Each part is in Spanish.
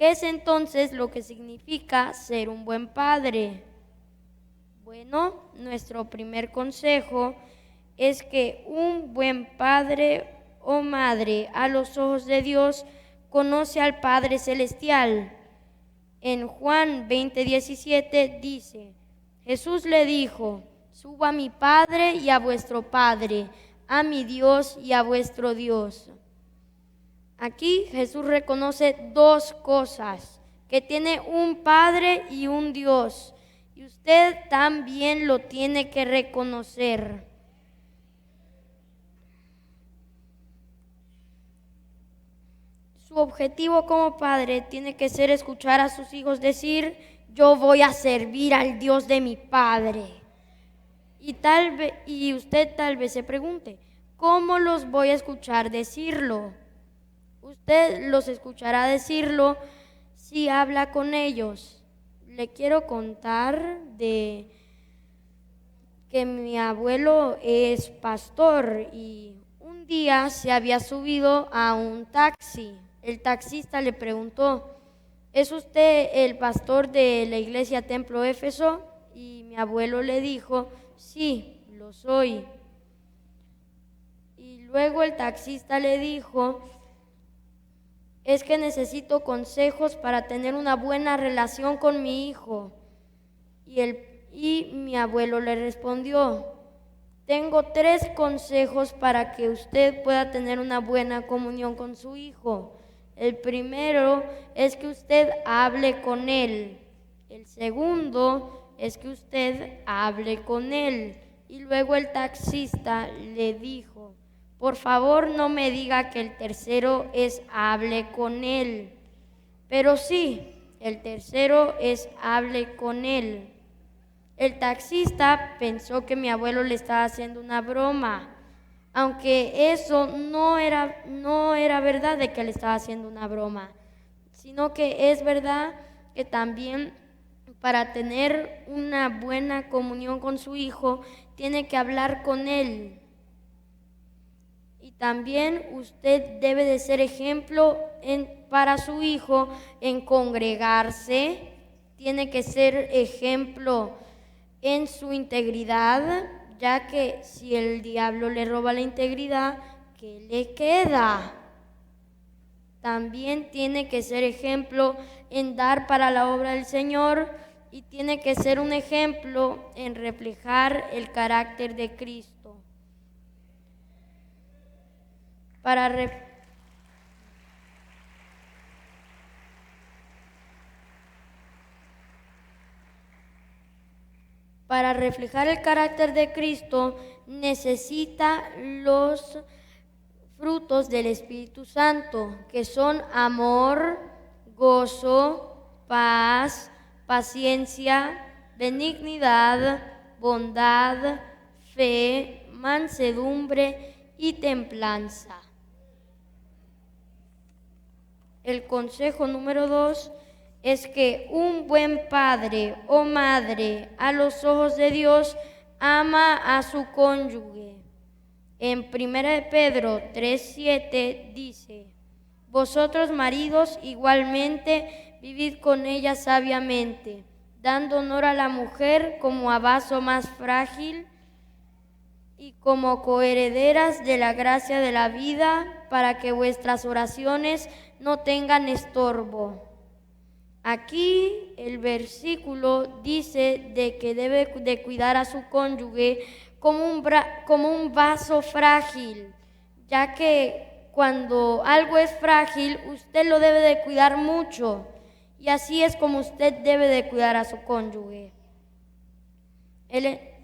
¿Qué es entonces lo que significa ser un buen padre? Bueno, nuestro primer consejo es que un buen padre o madre a los ojos de Dios conoce al Padre Celestial. En Juan 20:17 dice: Jesús le dijo: subo a mi Padre y a vuestro Padre, a mi Dios y a vuestro Dios. Aquí Jesús reconoce dos cosas: que tiene un Padre y un Dios, y usted también lo tiene que reconocer. Su objetivo como padre tiene que ser escuchar a sus hijos decir: yo voy a servir al Dios de mi Padre. Y usted tal vez se pregunte: ¿cómo los voy a escuchar decirlo? Usted los escuchará decirlo si habla con ellos. Le quiero contar de que mi abuelo es pastor y un día se había subido a un taxi. El taxista le preguntó: ¿es usted el pastor de la iglesia Templo Éfeso? Y mi abuelo le dijo: sí, lo soy. Y luego el taxista le dijo: es que necesito consejos para tener una buena relación con mi hijo. Y mi abuelo le respondió: tengo 3 consejos para que usted pueda tener una buena comunión con su hijo. El primero es que usted hable con él. El segundo es que usted hable con él. Y luego el taxista le dijo: por favor, no me diga que el tercero es hable con él. Pero sí, el tercero es hable con él. El taxista pensó que mi abuelo le estaba haciendo una broma, aunque eso no era verdad de que le estaba haciendo una broma, sino que es verdad que también para tener una buena comunión con su hijo tiene que hablar con él. Y también usted debe de ser ejemplo para su hijo en congregarse, tiene que ser ejemplo en su integridad, ya que si el diablo le roba la integridad, ¿qué le queda? También tiene que ser ejemplo en dar para la obra del Señor y tiene que ser un ejemplo en reflejar el carácter de Cristo. Para reflejar el carácter de Cristo necesita los frutos del Espíritu Santo, que son amor, gozo, paz, paciencia, benignidad, bondad, fe, mansedumbre y templanza. El consejo número 2 es que un buen padre o madre a los ojos de Dios ama a su cónyuge. En 1 Pedro 3:7 dice: vosotros maridos igualmente vivid con ella sabiamente, dando honor a la mujer como a vaso más frágil y como coherederas de la gracia de la vida, para que vuestras oraciones no tengan estorbo. Aquí el versículo dice de que debe de cuidar a su cónyuge como un vaso frágil, ya que cuando algo es frágil, usted lo debe de cuidar mucho, y así es como usted debe de cuidar a su cónyuge.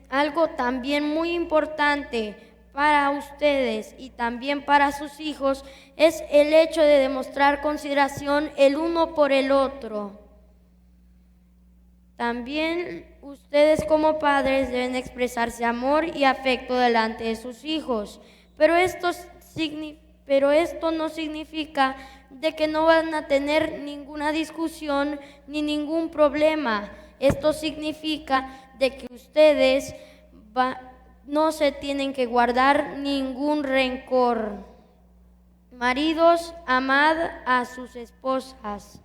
Algo también muy importante para ustedes y también para sus hijos es el hecho de demostrar consideración el uno por el otro. También ustedes como padres deben expresarse amor y afecto delante de sus hijos, pero esto no significa de que no van a tener ninguna discusión ni ningún problema. Esto significa de que ustedes no se tienen que guardar ningún rencor. Maridos, amad a sus esposas.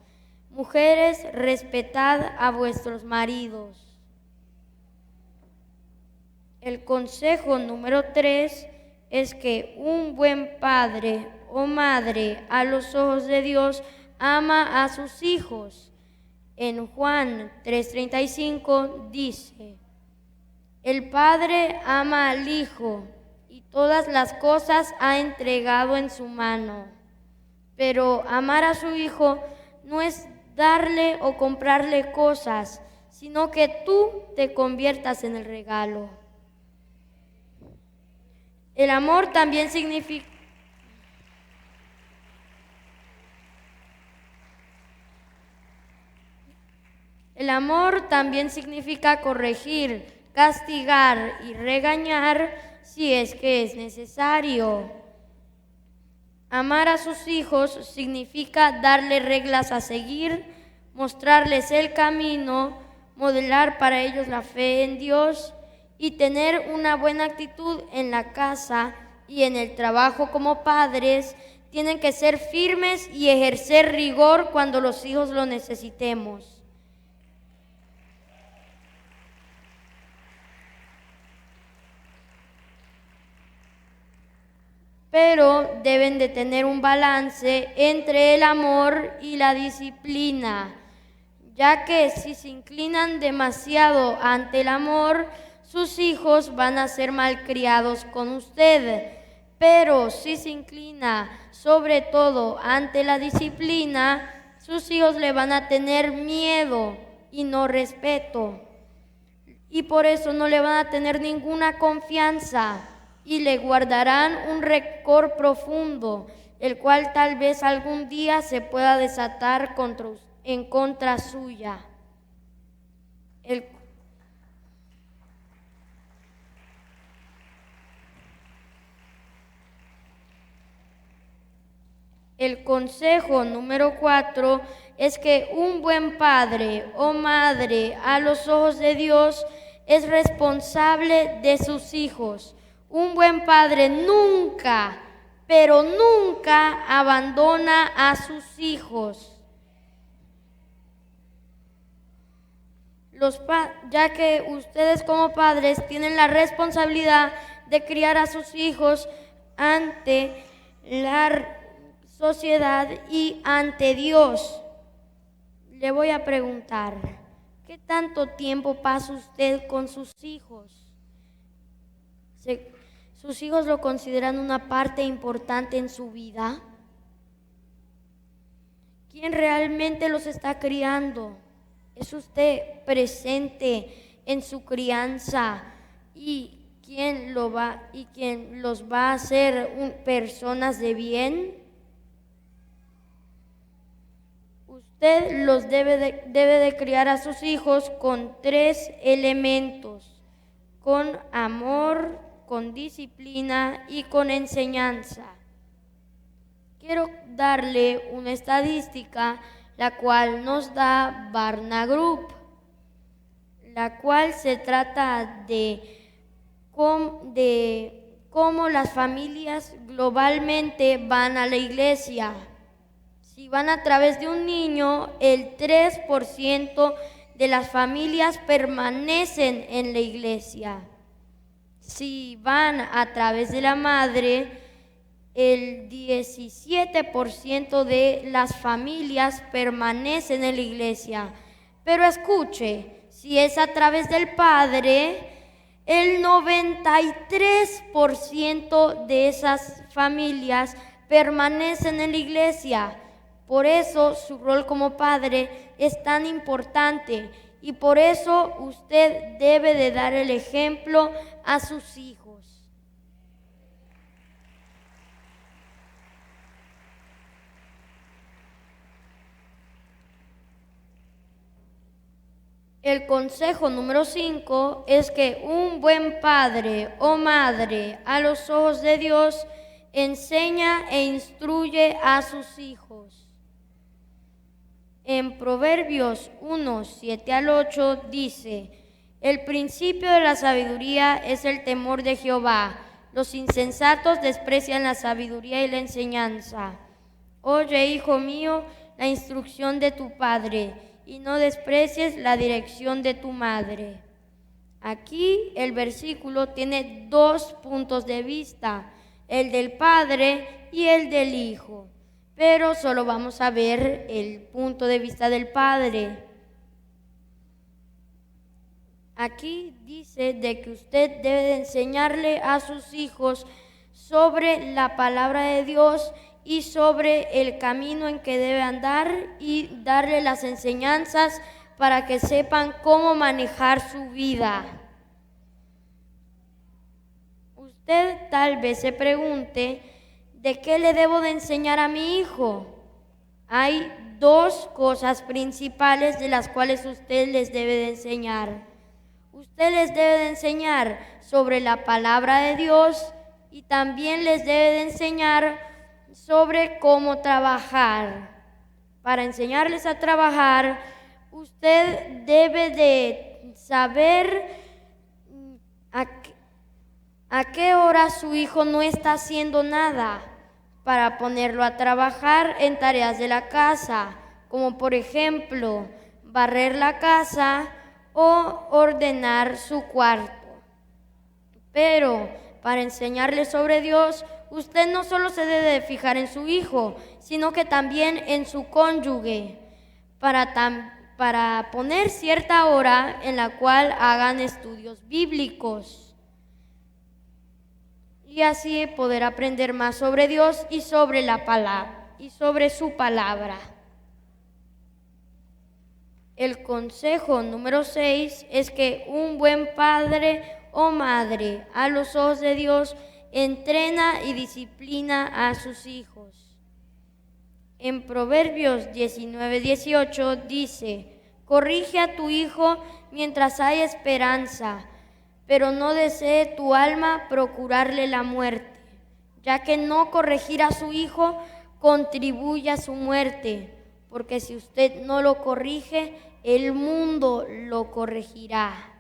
Mujeres, respetad a vuestros maridos. El consejo número 3 es que un buen padre o madre a los ojos de Dios ama a sus hijos. En Juan 3:35 dice: el Padre ama al Hijo y todas las cosas ha entregado en su mano. Pero amar a su Hijo no es darle o comprarle cosas, sino que tú te conviertas en el regalo. El amor también significa corregir, castigar y regañar si es que es necesario. Amar a sus hijos significa darle reglas a seguir, mostrarles el camino, modelar para ellos la fe en Dios y tener una buena actitud en la casa y en el trabajo. Como padres, tienen que ser firmes y ejercer rigor cuando los hijos lo necesitemos. Pero deben de tener un balance entre el amor y la disciplina, ya que si se inclinan demasiado ante el amor, sus hijos van a ser malcriados con usted. Pero si se inclina sobre todo ante la disciplina, sus hijos le van a tener miedo y no respeto. Y por eso no le van a tener ninguna confianza y le guardarán un rencor profundo, el cual tal vez algún día se pueda desatar en contra suya. El consejo número 4 es que un buen padre o madre a los ojos de Dios es responsable de sus hijos. Un buen padre nunca, pero nunca abandona a sus hijos. Ya que ustedes como padres tienen la responsabilidad de criar a sus hijos ante la sociedad y ante Dios. Le voy a preguntar, ¿qué tanto tiempo pasa usted con sus hijos? ¿Sus hijos lo consideran una parte importante en su vida? ¿Quién realmente los está criando? ¿Es usted presente en su crianza? ¿Y quién los va a hacer personas de bien? Usted debe de criar a sus hijos con 3 elementos: con amor, con disciplina y con enseñanza. Quiero darle una estadística, la cual nos da Barna Group, la cual se trata de cómo las familias globalmente van a la iglesia. Si van a través de un niño, el 3% de las familias permanecen en la iglesia. Si van a través de la madre, el 17% de las familias permanecen en la iglesia. Pero escuche, si es a través del padre, el 93% de esas familias permanecen en la iglesia. Por eso su rol como padre es tan importante y por eso usted debe de dar el ejemplo a sus hijos. El consejo número 5 es que un buen padre o madre a los ojos de Dios enseña e instruye a sus hijos. En Proverbios 1, 7 al 8 dice: el principio de la sabiduría es el temor de Jehová. Los insensatos desprecian la sabiduría y la enseñanza. Oye, hijo mío, la instrucción de tu padre y no desprecies la dirección de tu madre. Aquí el versículo tiene dos puntos de vista, el del padre y el del hijo, pero solo vamos a ver el punto de vista del padre. Aquí dice de que usted debe de enseñarle a sus hijos sobre la palabra de Dios y sobre el camino en que debe andar y darle las enseñanzas para que sepan cómo manejar su vida. Usted tal vez se pregunte, ¿de qué le debo de enseñar a mi hijo? Hay dos cosas principales de las cuales usted les debe de enseñar. Usted les debe de enseñar sobre la palabra de Dios y también les debe de enseñar sobre cómo trabajar. Para enseñarles a trabajar, usted debe de saber a qué hora su hijo no está haciendo nada para ponerlo a trabajar en tareas de la casa, como por ejemplo, barrer la casa o ordenar su cuarto. Pero para enseñarle sobre Dios, usted no solo se debe de fijar en su hijo, sino que también en su cónyuge, para poner cierta hora en la cual hagan estudios bíblicos y así poder aprender más sobre Dios y sobre la palabra y sobre su palabra. El consejo número 6 es que un buen padre o madre a los ojos de Dios entrena y disciplina a sus hijos. En Proverbios 19:18 dice: corrige a tu hijo mientras hay esperanza, pero no desee tu alma procurarle la muerte, ya que no corregir a su hijo contribuye a su muerte, porque si usted no lo corrige, el mundo lo corregirá.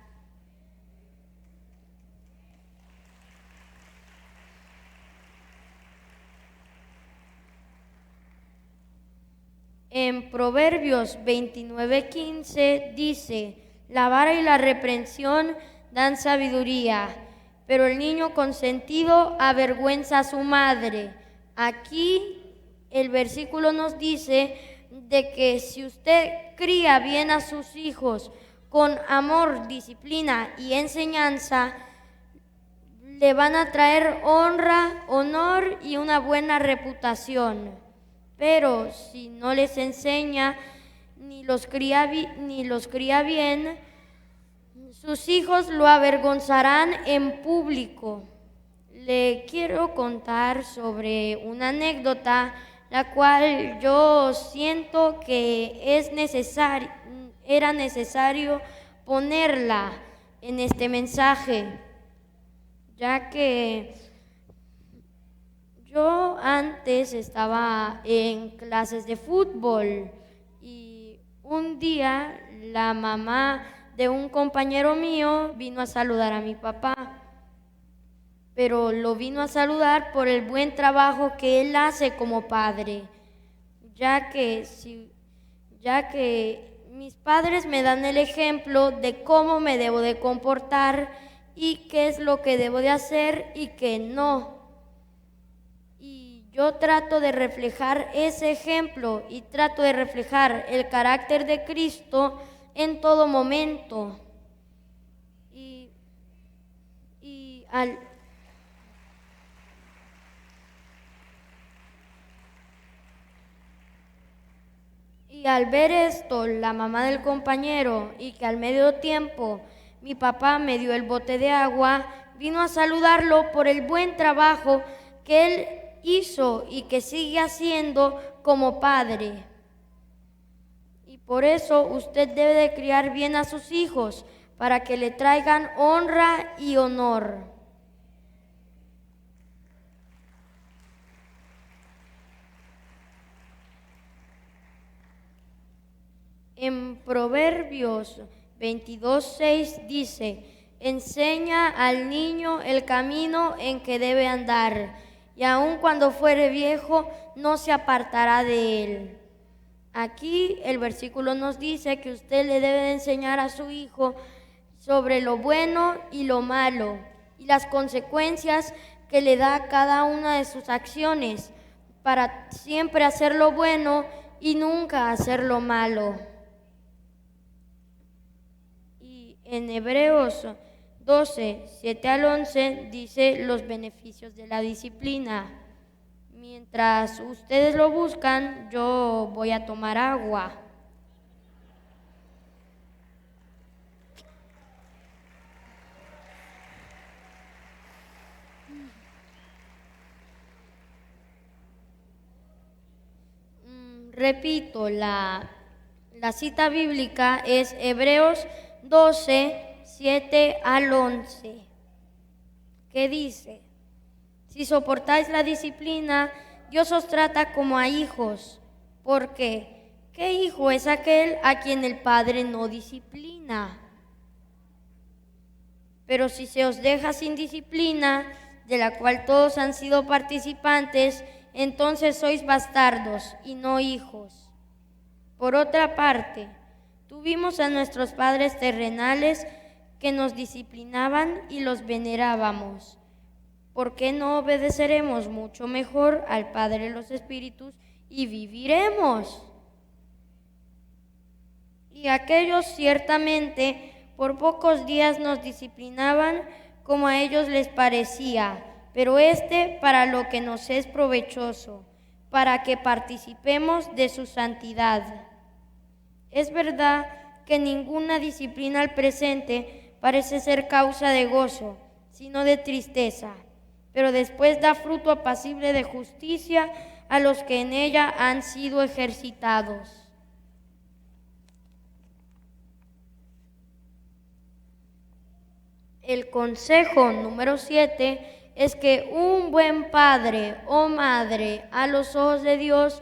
En Proverbios 29:15 dice: la vara y la reprensión dan sabiduría, pero el niño consentido avergüenza a su madre. Aquí el versículo nos dice de que si usted cría bien a sus hijos con amor, disciplina y enseñanza, le van a traer honra, honor y una buena reputación. Pero si no les enseña ni los cría bien, sus hijos lo avergonzarán en público. Le quiero contar sobre una anécdota, la cual yo siento que era necesario ponerla en este mensaje, ya que yo antes estaba en clases de fútbol y un día la mamá de un compañero mío vino a saludar a mi papá, pero lo vino a saludar por el buen trabajo que él hace como padre, ya que mis padres me dan el ejemplo de cómo me debo de comportar y qué es lo que debo de hacer y qué no. Y yo trato de reflejar ese ejemplo y trato de reflejar el carácter de Cristo en todo momento. Y al ver esto, la mamá del compañero, y que al medio tiempo mi papá me dio el bote de agua, vino a saludarlo por el buen trabajo que él hizo y que sigue haciendo como padre. Y por eso usted debe de criar bien a sus hijos para que le traigan honra y honor. En Proverbios 22:6 dice: enseña al niño el camino en que debe andar, y aun cuando fuere viejo no se apartará de él. Aquí el versículo nos dice que usted le debe de enseñar a su hijo sobre lo bueno y lo malo y las consecuencias que le da cada una de sus acciones para siempre hacer lo bueno y nunca hacer lo malo. Y en Hebreos 12, 7 al 11 dice los beneficios de la disciplina. Mientras ustedes lo buscan, yo voy a tomar agua. Repito, la cita bíblica es Hebreos 12, 7 al 11, que dice: si soportáis la disciplina, Dios os trata como a hijos. Porque, ¿qué hijo es aquel a quien el Padre no disciplina? Pero si se os deja sin disciplina, de la cual todos han sido participantes, entonces sois bastardos y no hijos. Por otra parte, tuvimos a nuestros padres terrenales que nos disciplinaban y los venerábamos. ¿Por qué no obedeceremos mucho mejor al Padre de los Espíritus y viviremos? Y aquellos ciertamente por pocos días nos disciplinaban como a ellos les parecía, pero para lo que nos es provechoso, para que participemos de su santidad. Es verdad que ninguna disciplina al presente parece ser causa de gozo, sino de tristeza, pero después da fruto apacible de justicia a los que en ella han sido ejercitados. El consejo número 7 es que un buen padre o madre a los ojos de Dios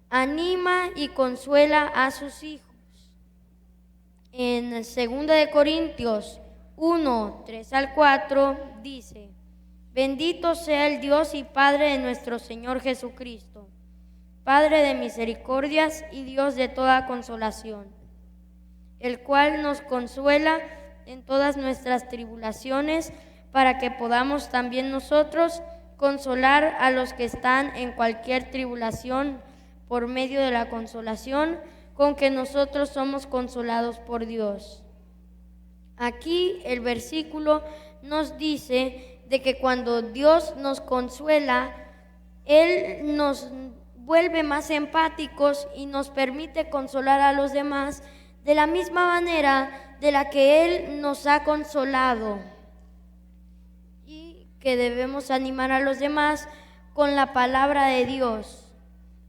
anima y consuela a sus hijos. En 2 de Corintios 1, 3 al 4 dice: bendito sea el Dios y Padre de nuestro Señor Jesucristo, Padre de misericordias y Dios de toda consolación, el cual nos consuela en todas nuestras tribulaciones, para que podamos también nosotros consolar a los que están en cualquier tribulación por medio de la consolación con que nosotros somos consolados por Dios. Aquí el versículo nos dice de que cuando Dios nos consuela, Él nos vuelve más empáticos y nos permite consolar a los demás de la misma manera de la que Él nos ha consolado, y que debemos animar a los demás con la palabra de Dios.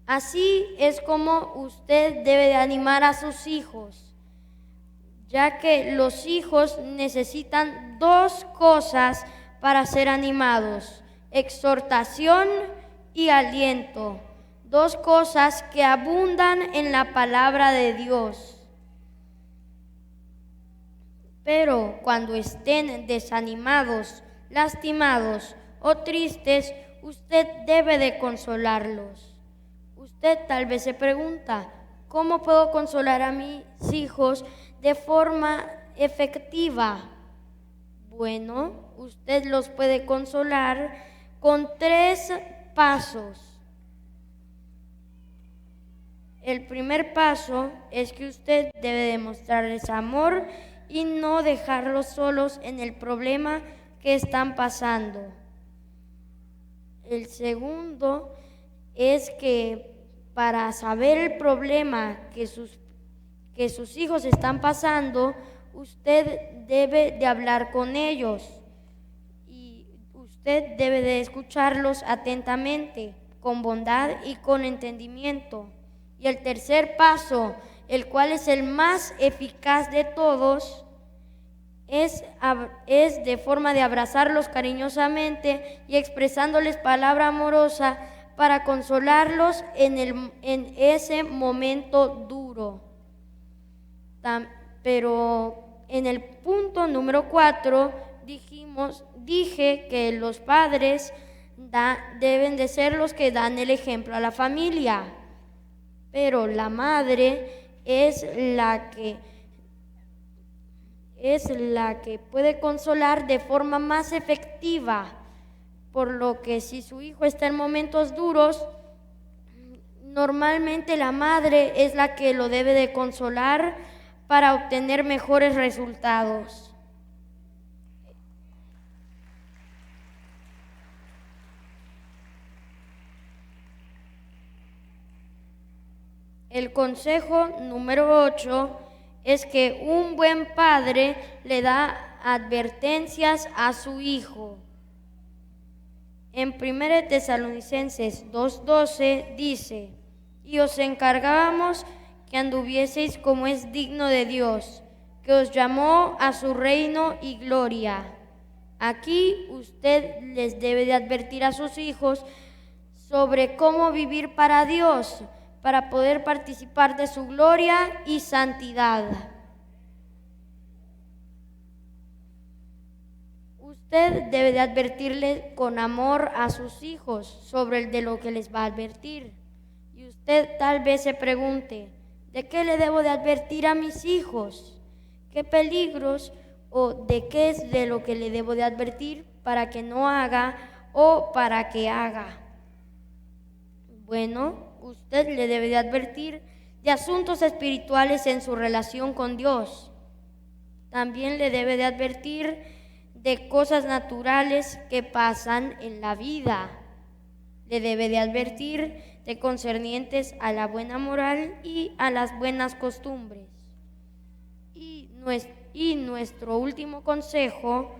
Así es como usted debe de animar a sus hijos, ya que los hijos necesitan dos cosas para ser animados: exhortación y aliento, dos cosas que abundan en la palabra de Dios. Pero cuando estén desanimados, lastimados o tristes, usted debe de consolarlos. Usted tal vez se pregunta: ¿cómo puedo consolar a mis hijos de forma efectiva? Bueno, usted los puede consolar con 3 pasos. El primer paso es que usted debe demostrarles amor y no dejarlos solos en el problema que están pasando. El segundo es que para saber el problema que sus hijos están pasando, usted debe de hablar con ellos y usted debe de escucharlos atentamente, con bondad y con entendimiento. Y el tercer paso, el cual es el más eficaz de todos, es de forma de abrazarlos cariñosamente y expresándoles palabra amorosa para consolarlos en ese momento duro. Pero en el punto número 4 dije que los padres deben de ser los que dan el ejemplo a la familia. pero la madre es la que puede consolar de forma más efectiva, por lo que si su hijo está en momentos duros, normalmente la madre es la que lo debe de consolar para obtener mejores resultados. El consejo número 8 es que un buen padre le da advertencias a su hijo. En 1 Tesalonicenses 2:12 dice: y os encargábamos que anduvieseis como es digno de Dios, que os llamó a su reino y gloria. Aquí usted les debe de advertir a sus hijos sobre cómo vivir para Dios, para poder participar de su gloria y santidad. Usted debe de advertirle con amor a sus hijos sobre de lo que les va a advertir. Y usted tal vez se pregunte: ¿de qué le debo de advertir a mis hijos? ¿Qué peligros o de qué es de lo que le debo de advertir para que no haga o para que haga? Bueno, usted le debe de advertir de asuntos espirituales en su relación con Dios. También le debe de advertir de cosas naturales que pasan en la vida. Le debe de advertir de concernientes a la buena moral y a las buenas costumbres. Y nuestro último consejo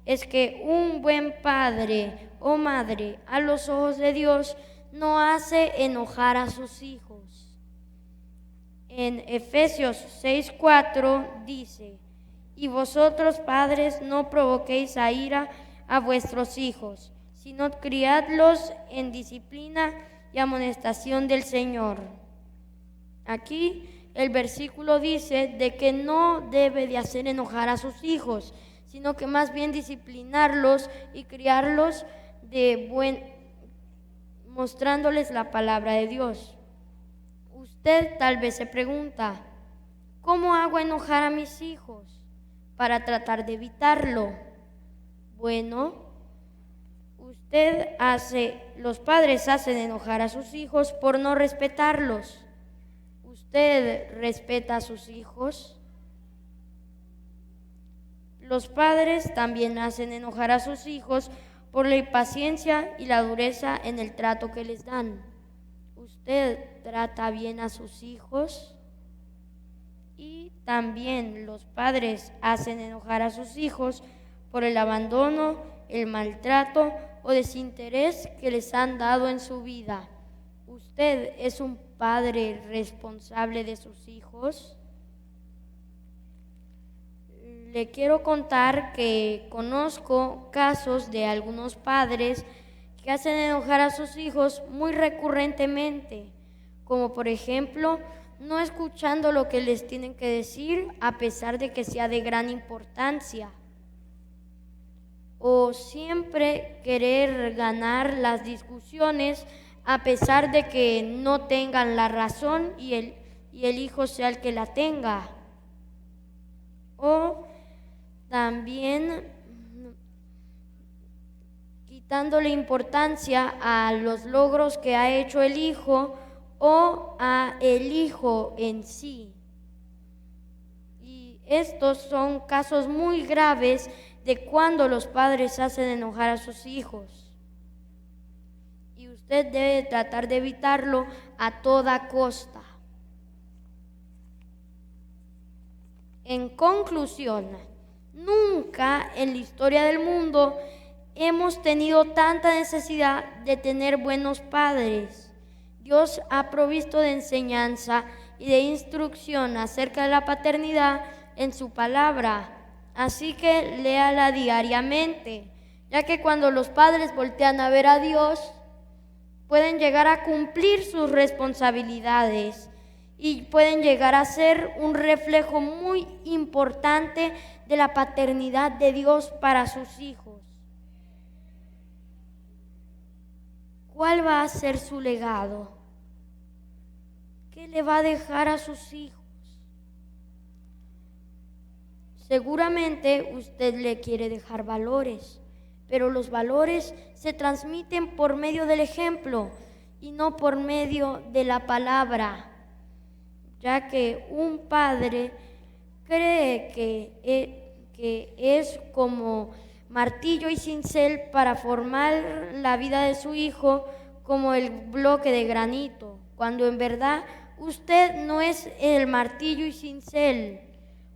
es que un buen padre o madre a los ojos de Dios no hace enojar a sus hijos. En Efesios 6:4 dice: y vosotros, padres, no provoquéis a ira a vuestros hijos, sino criadlos en disciplina y amonestación del Señor. Aquí el versículo dice de que no debe de hacer enojar a sus hijos, sino que más bien disciplinarlos y criarlos mostrándoles la palabra de Dios. Usted tal vez se pregunta: ¿cómo hago enojar a mis hijos para tratar de evitarlo? Bueno, los padres hacen enojar a sus hijos por no respetarlos. ¿Usted respeta a sus hijos? Los padres también hacen enojar a sus hijos por la impaciencia y la dureza en el trato que les dan. ¿Usted trata bien a sus hijos? Y también los padres hacen enojar a sus hijos por el abandono, el maltrato o desinterés que les han dado en su vida. ¿Usted es un padre responsable de sus hijos? Le quiero contar que conozco casos de algunos padres que hacen enojar a sus hijos muy recurrentemente, como por ejemplo, no escuchando lo que les tienen que decir a pesar de que sea de gran importancia, o siempre querer ganar las discusiones a pesar de que no tengan la razón y el hijo sea el que la tenga. O también quitándole importancia a los logros que ha hecho el hijo o a el hijo en sí. Y estos son casos muy graves de cuando los padres hacen enojar a sus hijos. Y usted debe tratar de evitarlo a toda costa. En conclusión, nunca en la historia del mundo hemos tenido tanta necesidad de tener buenos padres. Dios ha provisto de enseñanza y de instrucción acerca de la paternidad en su palabra. Así que léala diariamente, ya que cuando los padres voltean a ver a Dios, pueden llegar a cumplir sus responsabilidades y pueden llegar a ser un reflejo muy importante de la paternidad de Dios para sus hijos. ¿Cuál va a ser su legado? ¿qué le va a dejar a sus hijos? Seguramente usted le quiere dejar valores, pero los valores se transmiten por medio del ejemplo y no por medio de la palabra, ya que un padre cree que es como martillo y cincel para formar la vida de su hijo como el bloque de granito, cuando en verdad usted no es el martillo y cincel.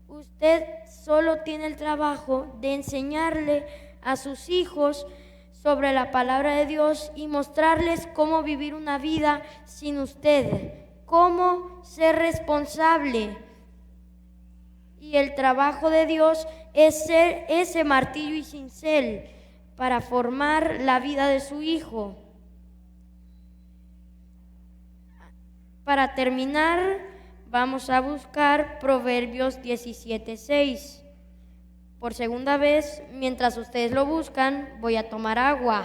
Usted solo tiene el trabajo de enseñarle a sus hijos sobre la palabra de Dios y mostrarles cómo vivir una vida sin usted, cómo ser responsable. Y el trabajo de Dios es ser ese martillo y cincel para formar la vida de su hijo. Para terminar, vamos a buscar Proverbios 17:6. Por segunda vez, mientras ustedes lo buscan, voy a tomar agua.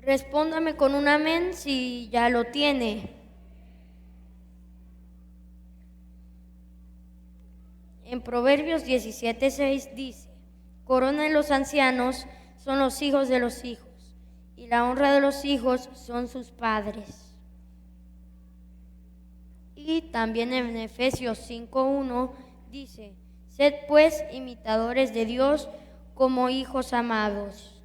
Respóndame con un amén si ya lo tiene. En Proverbios 17:6 dice: corona de los ancianos son los hijos de los hijos, y la honra de los hijos son sus padres. Y también en Efesios 5:1 dice: sed pues imitadores de Dios como hijos amados.